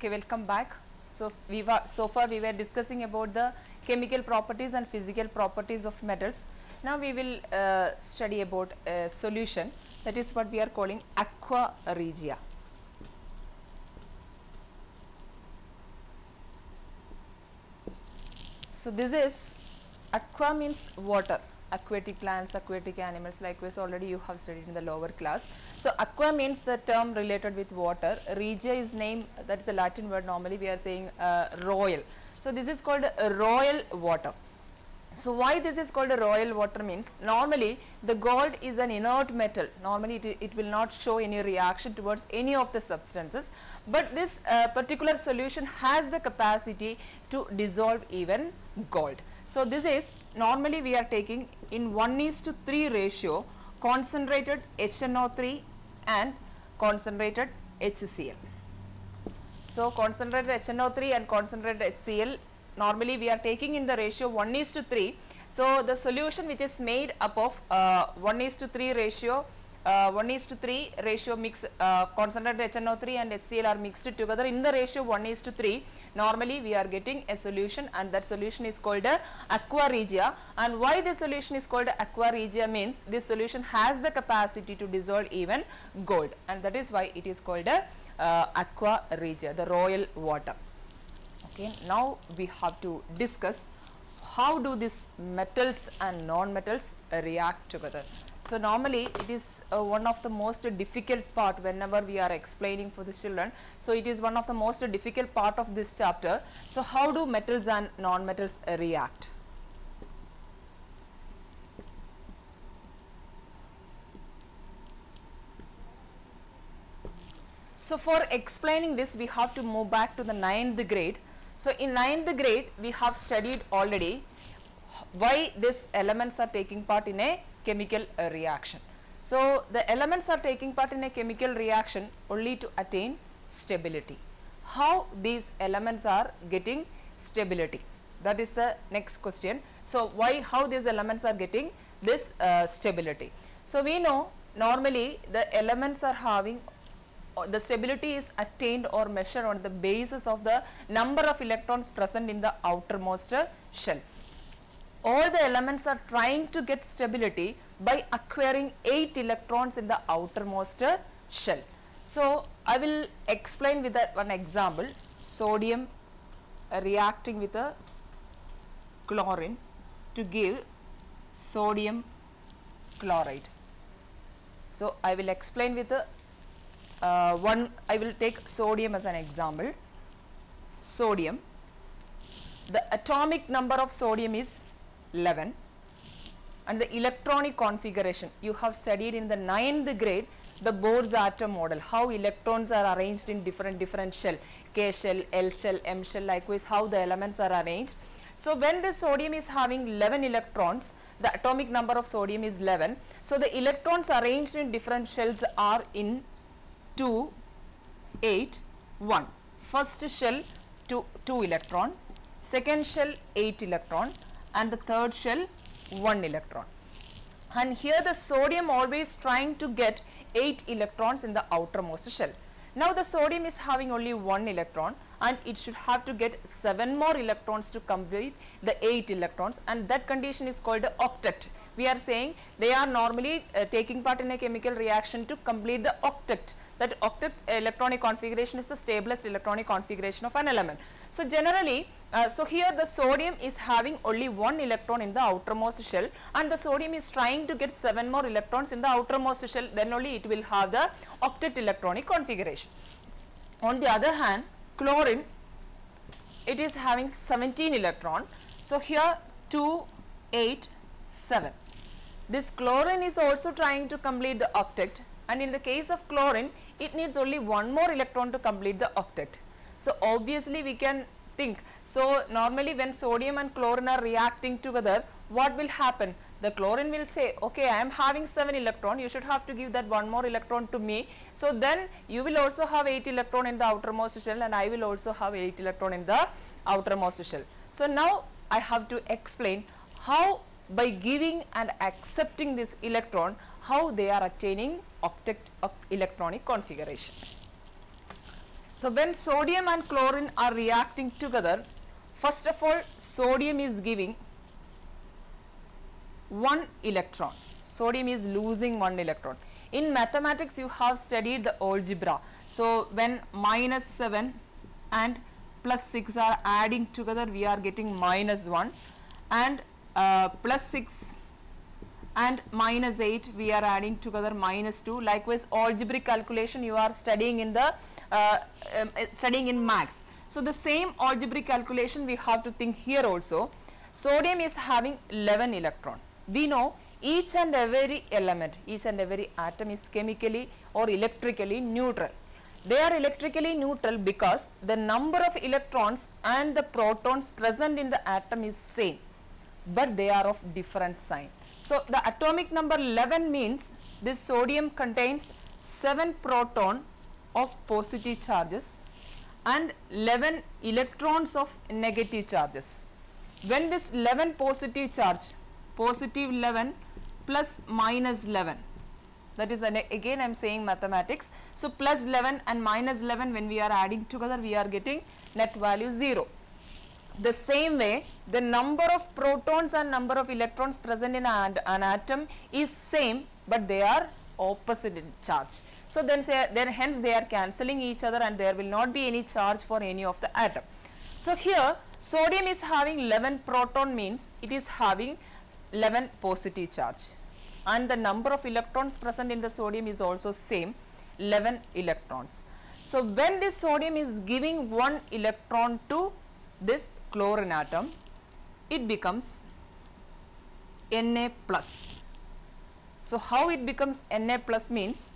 Okay, welcome back. So far we were discussing about the chemical properties and physical properties of metals. Now we will study about a solution, that is what we are calling aqua regia. So this is, aqua means water, aquatic plants, aquatic animals, likewise already you have studied in the lower class. So aqua means the term related with water, regia is name, that is a Latin word, normally we are saying royal. So this is called royal water. So why this is called a royal water means, normally the gold is an inert metal, normally it will not show any reaction towards any of the substances, but this particular solution has the capacity to dissolve even gold. So this is, normally we are taking in 1:3 ratio concentrated HNO3 and concentrated HCl. So concentrated HNO3 and concentrated HCl, normally we are taking in the ratio 1:3. So the solution which is made up of 1:3 ratio, 1:3 ratio mix, concentrated HNO3 and HCl are mixed together in the ratio 1:3. Normally we are getting a solution, and that solution is called aqua regia. And why this solution is called aqua regia means, this solution has the capacity to dissolve even gold, and that is why it is called aqua regia, the royal water. Okay, now we have to discuss how do these metals and non-metals react together. So normally it is one of the most difficult part whenever we are explaining for the children. So it is one of the most difficult part of this chapter. So how do metals and non-metals react? So for explaining this, we have to move back to the 9th grade. So in 9th grade, we have studied already why these elements are taking part in a chemical reaction. So the elements are taking part in a chemical reaction only to attain stability. How these elements are getting stability? That is the next question. So why, how these elements are getting this stability? So we know normally the elements are having, the stability is attained or measured on the basis of the number of electrons present in the outermost shell. All the elements are trying to get stability by acquiring 8 electrons in the outermost shell. So I will explain with one example, sodium reacting with a chlorine to give sodium chloride. So I will explain with a I will take sodium as an example. Sodium, the atomic number of sodium is 11, and the electronic configuration you have studied in the 9th grade, the Bohr's atom model, how electrons are arranged in different shell, K shell, L shell, M shell, likewise how the elements are arranged. So when the sodium is having 11 electrons, the atomic number of sodium is 11. So the electrons arranged in different shells are in 2, 8, 1. First shell 2 electron, second shell 8 electron, and the third shell 1 electron. And here the sodium always trying to get 8 electrons in the outermost shell. Now the sodium is having only 1 electron, and it should have to get 7 more electrons to complete the 8 electrons, and that condition is called octet. We are saying they are normally taking part in a chemical reaction to complete the octet. That octet electronic configuration is the stablest electronic configuration of an element. So generally, so here the sodium is having only 1 electron in the outermost shell, and the sodium is trying to get 7 more electrons in the outermost shell, then only it will have the octet electronic configuration. On the other hand, chlorine, it is having 17 electron. So here 2, 8, 7. This chlorine is also trying to complete the octet, and in the case of chlorine, it needs only 1 more electron to complete the octet. So obviously we can think, so normally when sodium and chlorine are reacting together, what will happen? The chlorine will say, okay, I am having 7 electron, you should have to give that 1 more electron to me. So then you will also have 8 electron in the outermost shell, and I will also have 8 electron in the outermost shell. So now I have to explain how, by giving and accepting this electron, how they are attaining octet electronic configuration. So when sodium and chlorine are reacting together, first of all sodium is giving 1 electron. Sodium is losing 1 electron. In mathematics you have studied the algebra. So when -7 and +6 are adding together, we are getting -1, and +6 and -8 we are adding together -2. Likewise algebraic calculation you are studying in the studying in maths. So the same algebraic calculation we have to think here also. Sodium is having 11 electron. We know each and every element, each and every atom is chemically or electrically neutral. They are electrically neutral because the number of electrons and the protons present in the atom is same, but they are of different sign. So the atomic number 11 means this sodium contains 7 proton of positive charges and 11 electrons of negative charges. When this 11 positive charge, positive 11 plus minus 11, that is again I am saying mathematics. So plus 11 and minus 11, when we are adding together we are getting net value 0. The same way the number of protons and number of electrons present in an atom is same, but they are opposite in charge. So then hence they are cancelling each other and there will not be any charge for any of the atom. So here sodium is having 11 proton, means it is having 11 positive charge, and the number of electrons present in the sodium is also same, 11 electrons. So when this sodium is giving 1 electron to this chlorine atom, it becomes Na plus. So how it becomes Na plus means,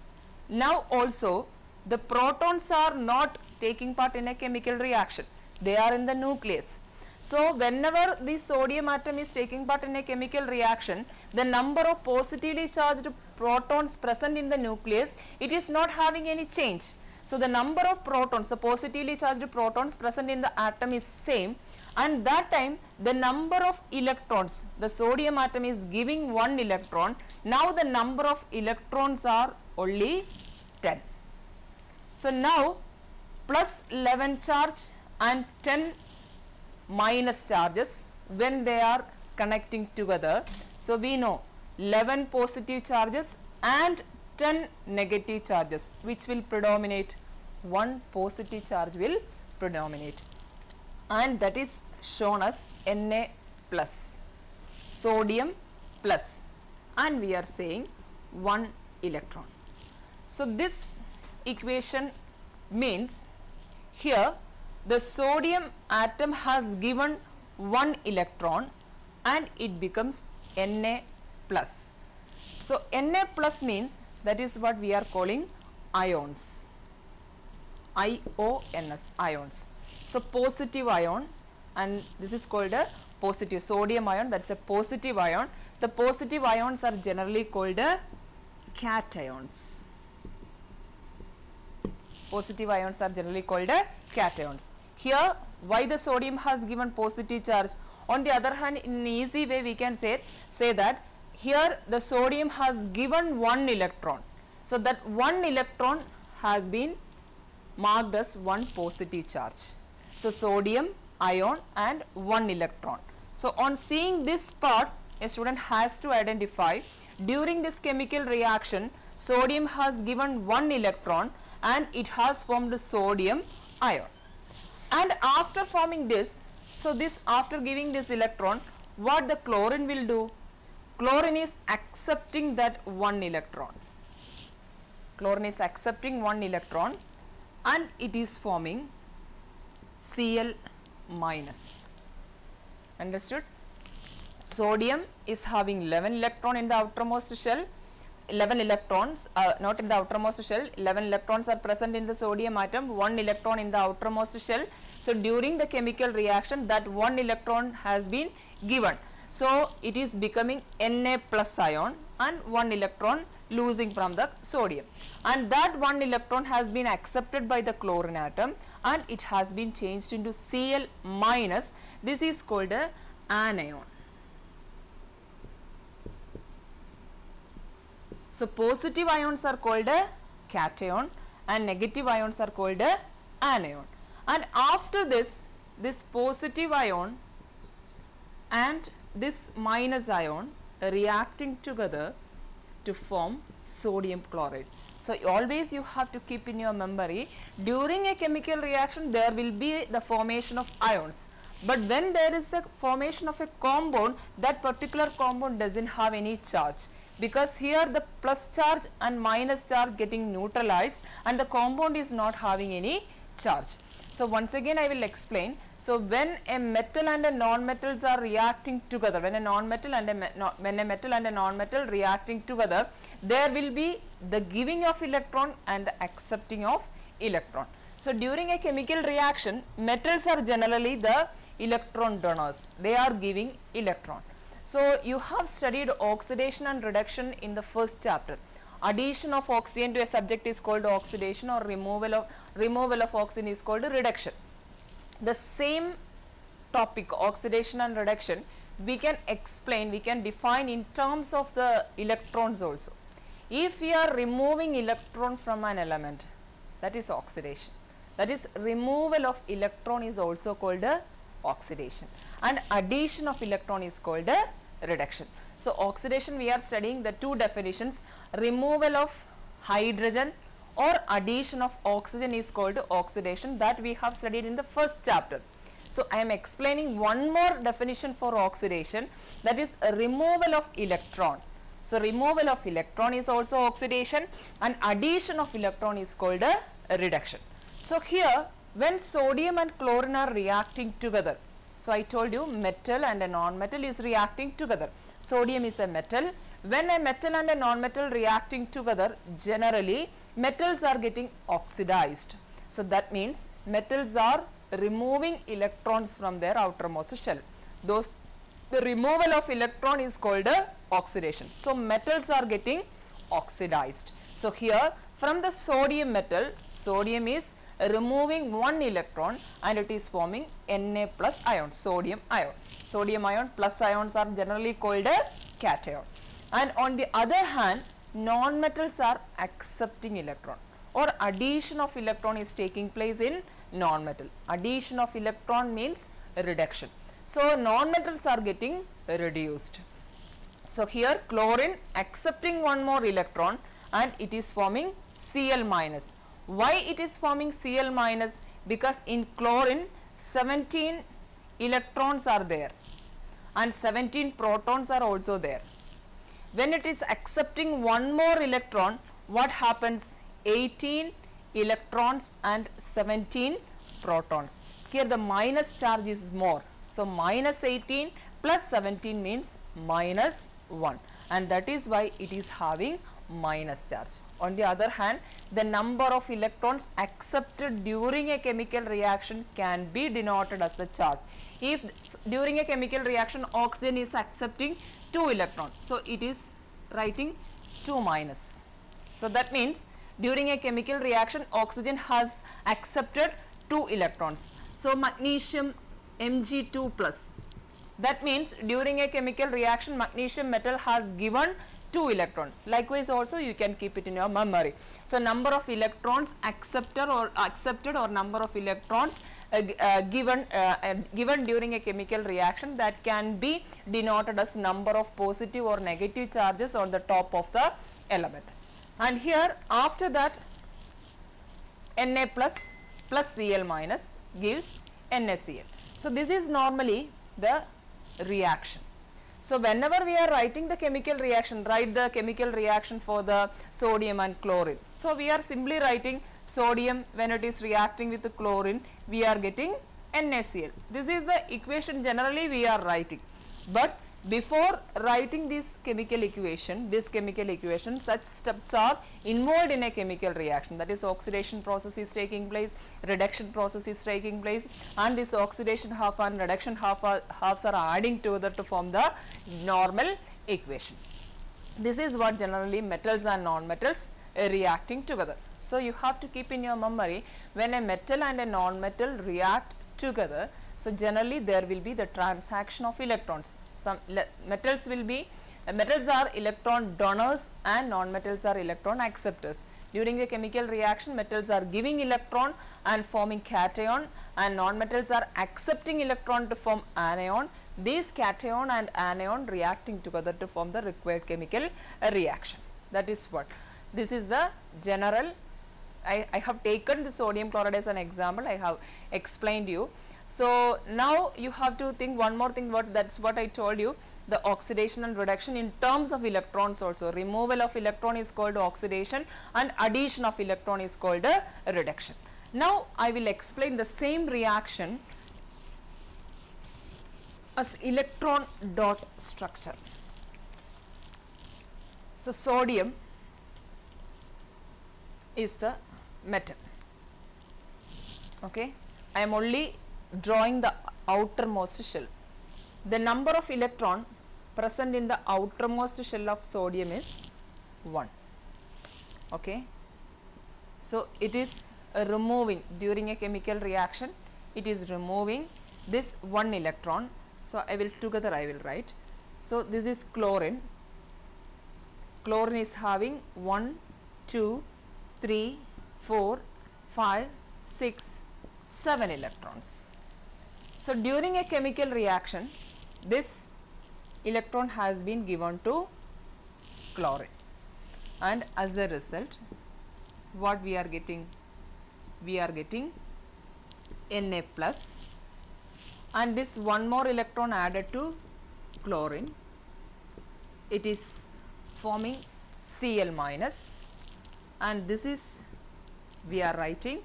now also the protons are not taking part in a chemical reaction, they are in the nucleus. So whenever the sodium atom is taking part in a chemical reaction, the number of positively charged protons present in the nucleus, it is not having any change. So the number of protons, the positively charged protons present in the atom is same, and that time the number of electrons, the sodium atom is giving 1 electron, now the number of electrons are only 10. So now plus 11 charge and 10 minus charges when they are connecting together. So we know 11 positive charges and 10 negative charges, which will predominate, 1 positive charge will predominate, and that is shown as Na plus, sodium plus, and we are saying 1 electron. So this equation means here the sodium atom has given 1 electron and it becomes Na plus. So Na plus means, that is what we are calling ions, IONS, ions. So positive ion, and this is called a positive sodium ion, that is a positive ion. The positive ions are generally called a cations. Positive ions are generally called a cations. Here why the sodium has given positive charge? On the other hand, in an easy way we can say that here the sodium has given 1 electron. So that 1 electron has been marked as 1 positive charge. So sodium ion and 1 electron. So on seeing this part, a student has to identify, during this chemical reaction sodium has given 1 electron and it has formed the sodium ion. And after forming this, so this after giving this electron, what the chlorine will do? Chlorine is accepting that 1 electron. Chlorine is accepting 1 electron and it is forming Cl minus. Understood? Sodium is having 11 electron in the outermost shell, 11 electrons, not in the outermost shell, 11 electrons are present in the sodium atom, 1 electron in the outermost shell. So during the chemical reaction, that 1 electron has been given. So it is becoming Na plus ion and 1 electron losing from the sodium, and that 1 electron has been accepted by the chlorine atom and it has been changed into Cl minus. This is called a anion. So positive ions are called a cation and negative ions are called a anion, and after this positive ion and this minus ion reacting together to form sodium chloride. So, always you have to keep in your memory, during a chemical reaction there will be the formation of ions, but when there is the formation of a compound, that particular compound does not have any charge, because here the plus charge and minus charge getting neutralized and the compound is not having any charge. So, once again I will explain. So, when a metal and a non-metals are reacting together, when a non-metal and a metal and a non-metal reacting together, there will be the giving of electron and the accepting of electron. So, during a chemical reaction, metals are generally the electron donors, they are giving electron. So, you have studied oxidation and reduction in the first chapter. Addition of oxygen to a subject is called oxidation, or removal of oxygen is called reduction. The same topic, oxidation and reduction, we can explain, we can define in terms of the electrons also. If we are removing electron from an element, that is oxidation. That is, removal of electron is also called a oxidation, and addition of electron is called a reduction. So, oxidation we are studying the two definitions, removal of hydrogen or addition of oxygen is called oxidation, that we have studied in the first chapter. So, I am explaining one more definition for oxidation, that is a removal of electron. So, removal of electron is also oxidation, and addition of electron is called a reduction. So, here when sodium and chlorine are reacting together, so I told you metal and a non-metal is reacting together. Sodium is a metal. When a metal and a non-metal reacting together, generally metals are getting oxidized. So, that means metals are removing electrons from their outermost shell. The removal of electron is called a oxidation. So, metals are getting oxidized. So, here from the sodium metal, sodium is removing one electron and it is forming Na plus ion, sodium ion. Sodium ion plus ions are generally called a cation. And on the other hand, non-metals are accepting electron, or addition of electron is taking place in non-metal. Addition of electron means reduction. So, non-metals are getting reduced. So, here chlorine accepting one more electron and it is forming Cl minus. Why it is forming Cl minus? Because in chlorine 17 electrons are there and 17 protons are also there. When it is accepting one more electron, what happens? 18 electrons and 17 protons. Here the minus charge is more. So, minus 18 plus 17 means minus 1, and that is why it is having minus charge. On the other hand, the number of electrons accepted during a chemical reaction can be denoted as the charge. If during a chemical reaction oxygen is accepting 2 electrons, so it is writing 2 minus. So, that means during a chemical reaction oxygen has accepted 2 electrons. So, magnesium Mg2 plus, that means during a chemical reaction magnesium metal has given 2 electrons. Likewise also you can keep it in your memory. So, number of electrons accepted or number of electrons given during a chemical reaction, that can be denoted as number of positive or negative charges on the top of the element. And here after that Na plus Cl minus gives NaCl. So, this is normally the reaction. So, whenever we are writing the chemical reaction, write the chemical reaction for the sodium and chlorine. So, we are simply writing sodium, when it is reacting with the chlorine, we are getting NaCl. This is the equation generally we are writing. But before writing this chemical equation, such steps are involved in a chemical reaction, that is oxidation process is taking place, reduction process is taking place, and this oxidation half and reduction halves are adding together to form the normal equation. This is what generally metals and non-metals reacting together. So, you have to keep in your memory, when a metal and a non-metal react together, so generally there will be the transaction of electrons. Some metals will be Metals are electron donors and non-metals are electron acceptors. During a chemical reaction, metals are giving electron and forming cation, and non-metals are accepting electron to form anion. These cation and anion reacting together to form the required chemical reaction. That is what. This is the general. I have taken the sodium chloride as an example. I have explained you. So now you have to think one more thing. That's what I told you. The oxidation and reduction in terms of electrons also. Removal of electron is called oxidation and addition of electron is called a reduction. Now I will explain the same reaction as electron dot structure. So sodium is the metal. Okay, I am only drawing the outermost shell. The number of electron present in the outermost shell of sodium is 1. Okay, so it is removing during a chemical reaction, it is removing this 1 electron. So I will write. So this is chlorine. Chlorine is having 1, 2, 3, 4, 5, 6, 7 electrons. So during a chemical reaction, this electron has been given to chlorine, and as a result what we are getting? We are getting Na plus, and this one more electron added to chlorine, it is forming Cl minus, and this is we are writing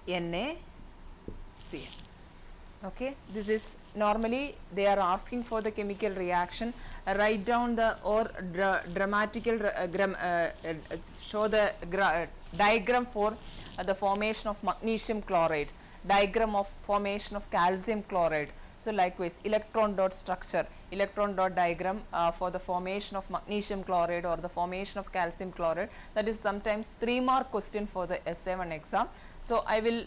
NaCl. Okay, this is normally they are asking for the chemical reaction. Write down the or dramatical show the diagram for the formation of magnesium chloride, diagram of formation of calcium chloride. So likewise, electron dot structure, electron dot diagram for the formation of magnesium chloride or the formation of calcium chloride. That is sometimes 3-mark question for the SA1 exam. So I will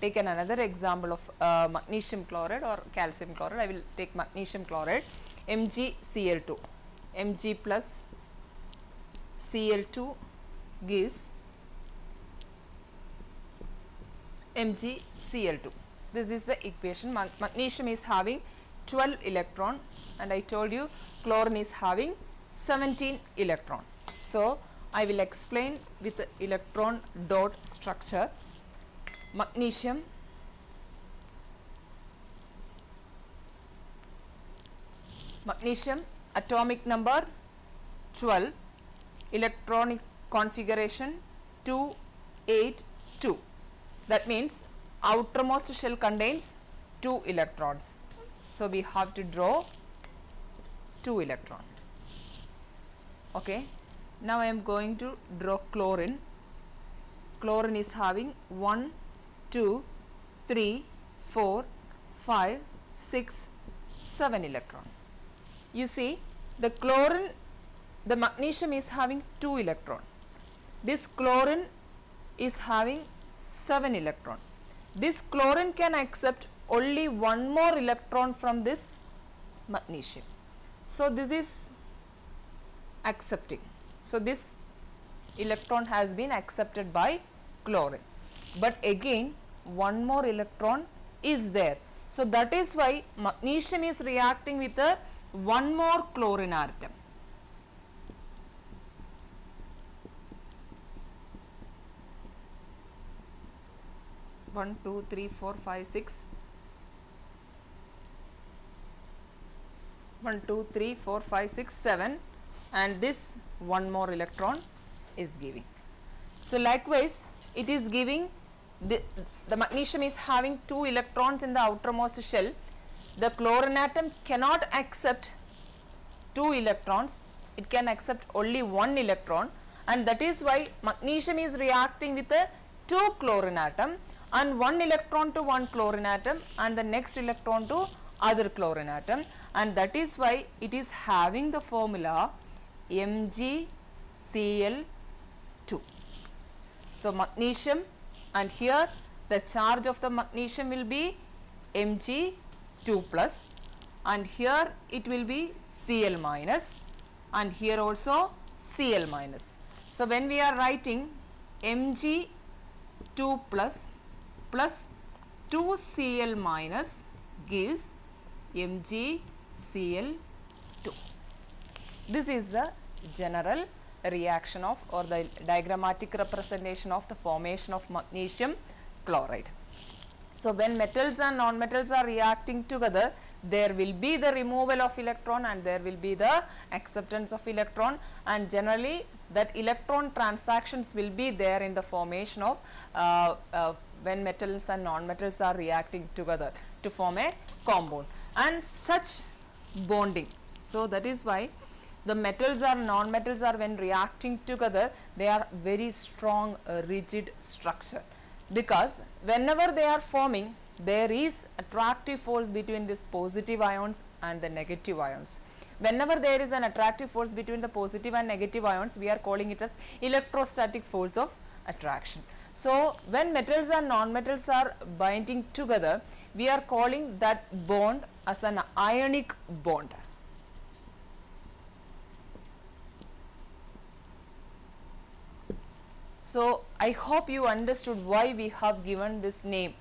take another example of magnesium chloride or calcium chloride. I will take magnesium chloride, MgCl2, Mg plus Cl2 gives MgCl2. This is the equation. Magnesium is having 12 electron, and I told you chlorine is having 17 electron. So I will explain with the electron dot structure. Magnesium atomic number 12, electronic configuration 282. That means outermost shell contains 2 electrons. So we have to draw 2 electrons. Okay. Now I am going to draw chlorine. Chlorine is having 1, 2, 3, 4, 5, 6, 7 electron. You see, the chlorine, the magnesium is having 2 electron. This chlorine is having 7 electron. This chlorine can accept only 1 more electron from this magnesium. So this is accepting. So this electron has been accepted by chlorine. But again, 1 more electron is there. So that is why magnesium is reacting with a 1 more chlorine atom. One, two, three, four, five, 6. 1, 2, 3, 4, 5, 6, 7, and this 1 more electron is giving. So likewise, it is giving the magnesium is having 2 electrons in the outermost shell. The chlorine atom cannot accept 2 electrons, it can accept only 1 electron, and that is why magnesium is reacting with a 2 chlorine atom and 1 electron to 1 chlorine atom and the next electron to other chlorine atom, and that is why it is having the formula MgCl2. So magnesium, and here the charge of the magnesium will be Mg2 plus, and here it will be Cl minus, and here also Cl minus. So, when we are writing Mg2 plus 2Cl minus gives MgCl2. This is the general reaction of, or the diagrammatic representation of the formation of magnesium chloride. So, when metals and non-metals are reacting together, there will be the removal of electron and there will be the acceptance of electron, and generally that electron transactions will be there in the formation of when metals and non-metals are reacting together to form a compound, and such bonding. So, that is why the metals or non-metals are, when reacting together, they are very strong rigid structure, because whenever they are forming, there is attractive force between these positive ions and the negative ions. Whenever there is an attractive force between the positive and negative ions, we are calling it as electrostatic force of attraction. So, when metals and non-metals are binding together, we are calling that bond as an ionic bond. So, I hope you understood why we have given this name,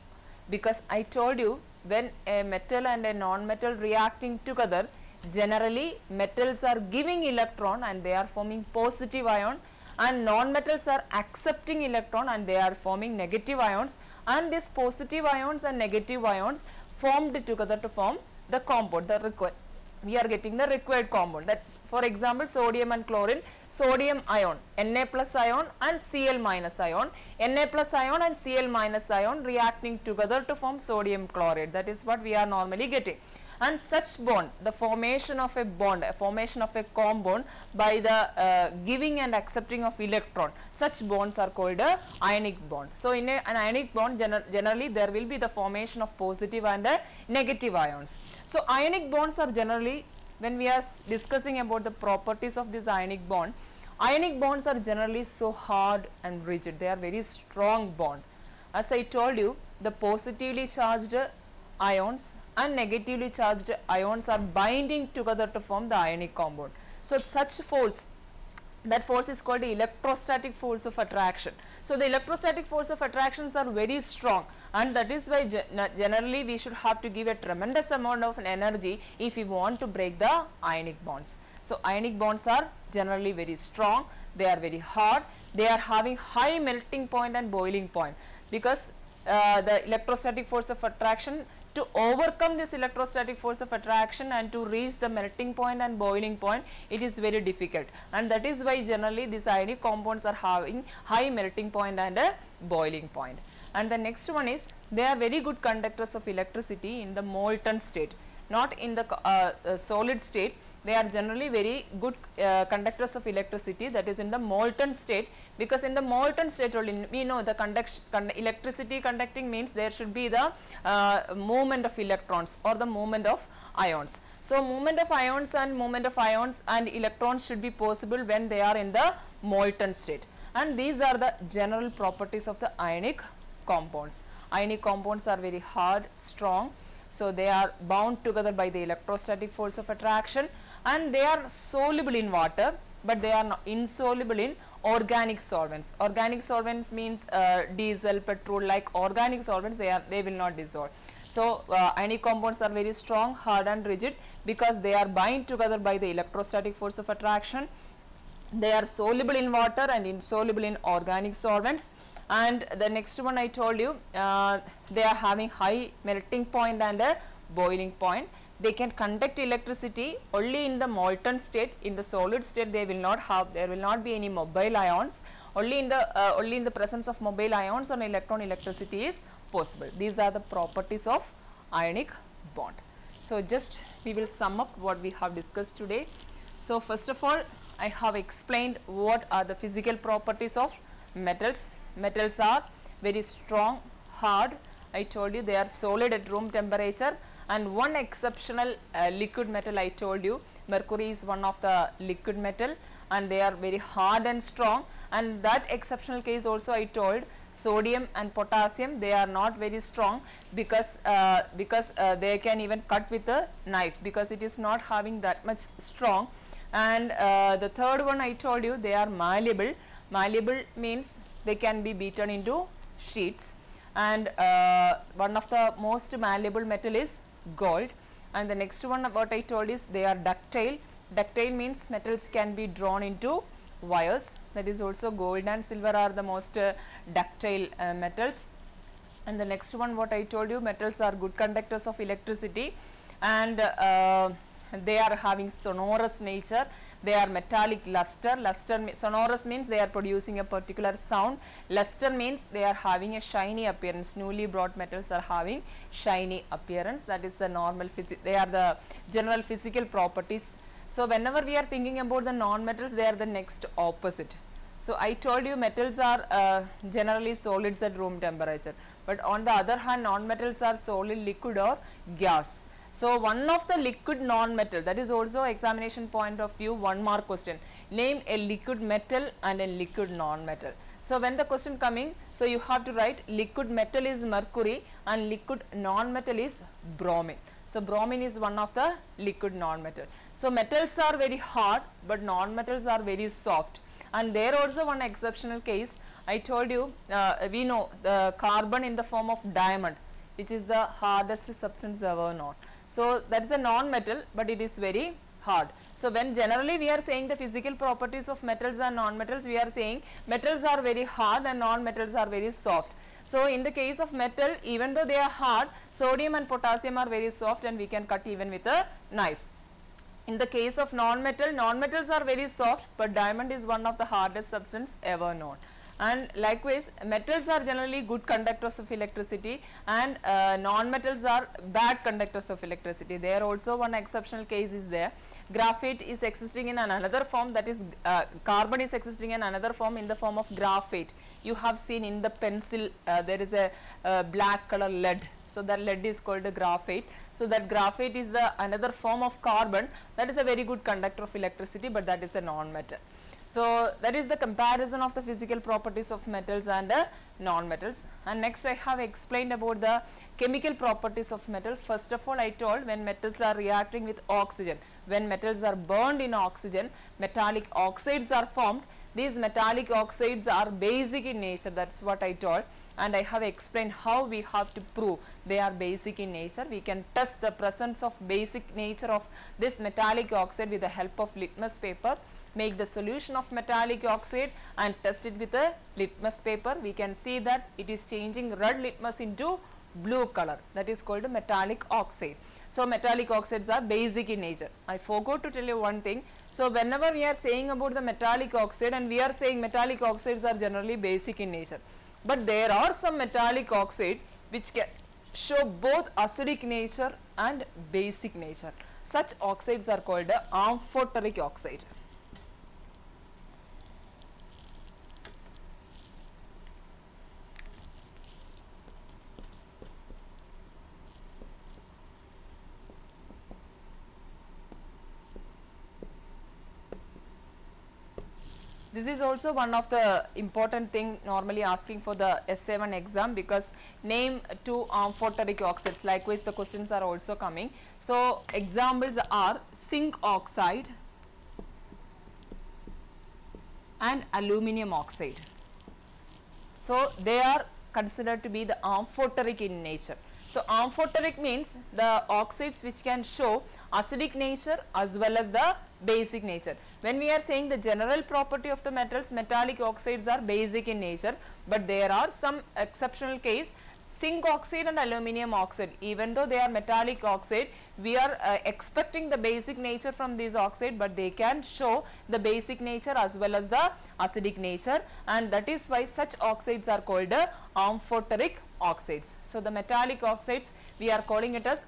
because I told you when a metal and a non-metal reacting together, generally metals are giving electron and they are forming positive ion, and non-metals are accepting electron and they are forming negative ions, and these positive ions and negative ions formed together to form the compound, the required. We are getting the required compound. That's, for example, sodium and chlorine, sodium ion, Na plus ion and Cl minus ion, Na plus ion and Cl minus ion reacting together to form sodium chloride. That is what we are normally getting. And such bond, the formation of a bond, a formation of a compound by the giving and accepting of electron, such bonds are called a ionic bond. So, in an ionic bond, generally there will be the formation of positive and negative ions. So, ionic bonds are generally, when we are discussing about the properties of this ionic bonds are generally so hard and rigid. They are very strong bond. As I told you, the positively charged ions and negatively charged ions are binding together to form the ionic compound. So, such force, that force is called the electrostatic force of attraction. So, the electrostatic force of attractions are very strong, and that is why generally we should have to give a tremendous amount of energy if we want to break the ionic bonds. So, ionic bonds are generally very strong, they are very hard, they are having high melting point and boiling point, because the electrostatic force of attraction, to overcome this electrostatic force of attraction and to reach the melting point and boiling point, it is very difficult, and that is why generally these ionic compounds are having high melting point and a boiling point. And the next one is, they are very good conductors of electricity in the molten state, not in the solid state. They are generally very good conductors of electricity, that is in the molten state, because in the molten state only we know the electricity conducting means there should be the movement of electrons or the movement of ions. So, movement of ions and electrons should be possible when they are in the molten state, and these are the general properties of the ionic compounds. Ionic compounds are very hard, strong. So, they are bound together by the electrostatic force of attraction, and they are soluble in water, but they are not insoluble in organic solvents. Organic solvents means diesel, petrol, like organic solvents, they will not dissolve. So, ionic compounds are very strong, hard and rigid, because they are bound together by the electrostatic force of attraction. They are soluble in water and insoluble in organic solvents. And the next one I told you, they are having high melting point and a boiling point. They can conduct electricity only in the molten state. In the solid state, they will not have, there will not be any mobile ions. Only in the presence of mobile ions on electron, electricity is possible. These are the properties of ionic bond. So, just we will sum up what we have discussed today. So, first of all, I have explained what are the physical properties of metals. Metals are very strong, hard. I told you they are solid at room temperature, and one exceptional liquid metal I told you, mercury is one of the liquid metal, and they are very hard and strong. And that exceptional case also I told, sodium and potassium, they are not very strong, because they can even cut with a knife, because it is not having that much strong. And the third one I told you, they are malleable. Malleable means they can be beaten into sheets, and one of the most malleable metal is gold. And the next one what I told is they are ductile. Ductile means metals can be drawn into wires, that is also gold and silver are the most ductile metals. And the next one what I told you, metals are good conductors of electricity, and they are having sonorous nature. They are metallic luster. Sonorous means they are producing a particular sound. Luster means they are having a shiny appearance. Newly brought metals are having shiny appearance. That is the normal they are the general physical properties. So whenever we are thinking about the non-metals, they are the next opposite. So I told you metals are generally solids at room temperature, but on the other hand non-metals are solid, liquid or gas. So one of the liquid non-metal, that is also examination point of view, 1 mark question. Name a liquid metal and a liquid non-metal. So when the question coming, so you have to write liquid metal is mercury and liquid non-metal is bromine. So bromine is one of the liquid non-metal. So metals are very hard, but non-metals are very soft. And there also one exceptional case, I told you, we know the carbon in the form of diamond, which is the hardest substance ever known. So that is a non-metal, but it is very hard. So when generally we are saying the physical properties of metals and non-metals, we are saying metals are very hard and non-metals are very soft. So in the case of metal, even though they are hard, sodium and potassium are very soft and we can cut even with a knife. In the case of non-metal, non-metals are very soft, but diamond is one of the hardest substance ever known. And likewise, metals are generally good conductors of electricity, and non-metals are bad conductors of electricity. There also one exceptional case is there. Graphite is existing in another form, that is carbon is existing in another form in the form of graphite. You have seen in the pencil there is a black color lead. So that lead is called a graphite. So that graphite is the another form of carbon that is a very good conductor of electricity, but that is a non-metal. So that is the comparison of the physical properties of metals and non-metals. And next I have explained about the chemical properties of metal. First of all, I told when metals are reacting with oxygen, when metals are burned in oxygen, metallic oxides are formed. These metallic oxides are basic in nature, that is what I told, and I have explained how we have to prove they are basic in nature. We can test the presence of basic nature of this metallic oxide with the help of litmus paper. Make the solution of metallic oxide and test it with a litmus paper. We can see that it is changing red litmus into blue color, that is called metallic oxide. So metallic oxides are basic in nature. I forgot to tell you one thing. So whenever we are saying about the metallic oxide, and we are saying metallic oxides are generally basic in nature, but there are some metallic oxide which can show both acidic nature and basic nature. Such oxides are called amphoteric oxide. This is also one of the important thing normally asking for the SA1 exam, because name 2 amphoteric oxides. Likewise, the questions are also coming. So examples are zinc oxide and aluminium oxide. So they are considered to be the amphoteric in nature. So amphoteric means the oxides which can show acidic nature as well as the basic nature. When we are saying the general property of the metals, metallic oxides are basic in nature, but there are some exceptional case. Zinc oxide and aluminium oxide, even though they are metallic oxide, we are expecting the basic nature from these oxide, but they can show the basic nature as well as the acidic nature, and that is why such oxides are called amphoteric oxides. So the metallic oxides we are calling it as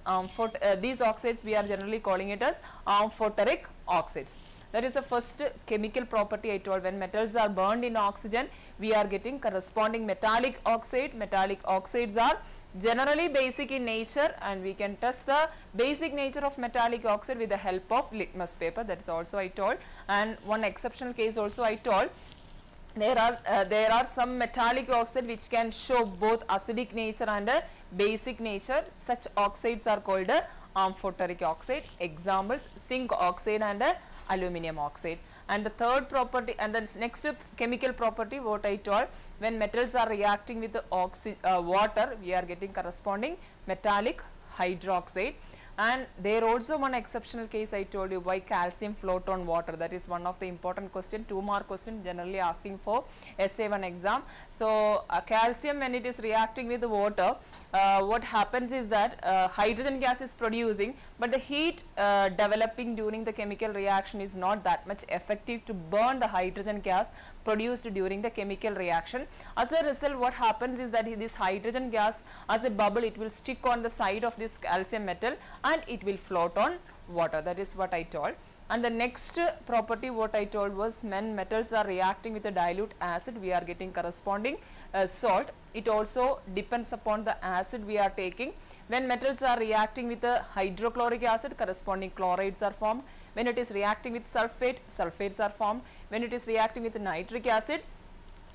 these oxides we are generally calling it as amphoteric oxides. That is the first chemical property I told. When metals are burned in oxygen, we are getting corresponding metallic oxide. Metallic oxides are generally basic in nature, and we can test the basic nature of metallic oxide with the help of litmus paper. That is also I told. And one exceptional case also I told. There are some metallic oxide which can show both acidic nature and basic nature. Such oxides are called amphoteric oxide. Examples: zinc oxide and aluminum oxide. And the third property, and then next chemical property what I told, when metals are reacting with the water, we are getting corresponding metallic hydroxide. And there also one exceptional case I told you, why calcium float on water. That is one of the important question, 2 mark question generally asking for SA1 exam. So calcium, when it is reacting with the water, what happens is that hydrogen gas is producing, but the heat developing during the chemical reaction is not that much effective to burn the hydrogen gas produced during the chemical reaction. As a result, what happens is that this hydrogen gas as a bubble, it will stick on the side of this calcium metal and it will float on water. That is what I told. And the next property what I told was, when metals are reacting with a dilute acid, we are getting corresponding salt. It also depends upon the acid we are taking. When metals are reacting with a hydrochloric acid, corresponding chlorides are formed. When it is reacting with sulfate, sulfates are formed. When it is reacting with nitric acid,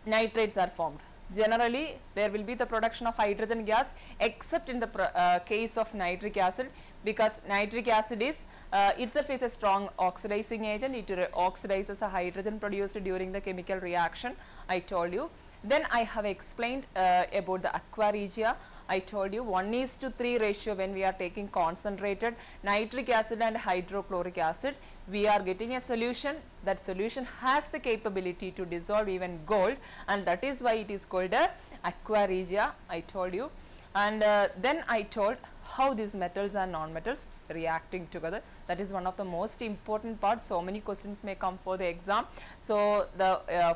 nitrates are formed. Generally, there will be the production of hydrogen gas except in the case of nitric acid, because nitric acid is itself is a strong oxidizing agent. It oxidizes a hydrogen produced during the chemical reaction, I told you. Then I have explained about the aqua regia. I told you 1:3 ratio when we are taking concentrated nitric acid and hydrochloric acid, we are getting a solution. That solution has the capability to dissolve even gold, and that is why it is called a aqua regia, I told you. And then I told how these metals and non-metals reacting together. That is one of the most important parts. So many questions may come for the exam. So the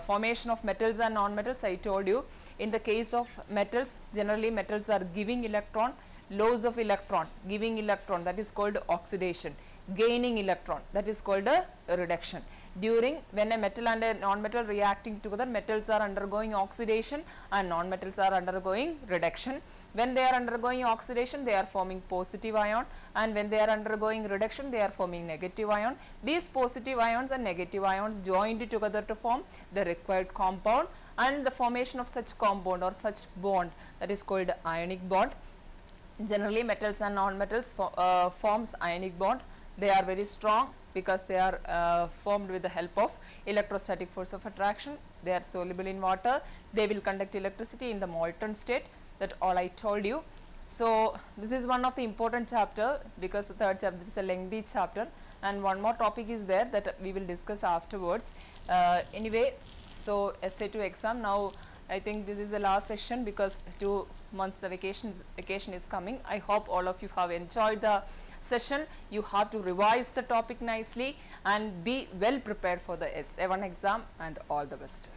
formation of metals and non-metals, I told you, in the case of metals, generally metals are giving electron, loss of electron, giving electron, that is called oxidation, gaining electron, that is called a reduction. During when a metal and a non-metal reacting together, metals are undergoing oxidation and non-metals are undergoing reduction. When they are undergoing oxidation, they are forming positive ion, and when they are undergoing reduction, they are forming negative ion. These positive ions and negative ions joined together to form the required compound, and the formation of such compound or such bond, that is called ionic bond. Generally metals and non-metals forms ionic bond. They are very strong because they are formed with the help of electrostatic force of attraction. They are soluble in water. They will conduct electricity in the molten state. That all I told you. So this is one of the important chapter, because the third chapter is a lengthy chapter, and one more topic is there that we will discuss afterwards. Anyway, so SA2 exam, now I think this is the last session because 2 months the vacation is coming. I hope all of you have enjoyed the session. You have to revise the topic nicely and be well prepared for the SA1 exam, and all the best.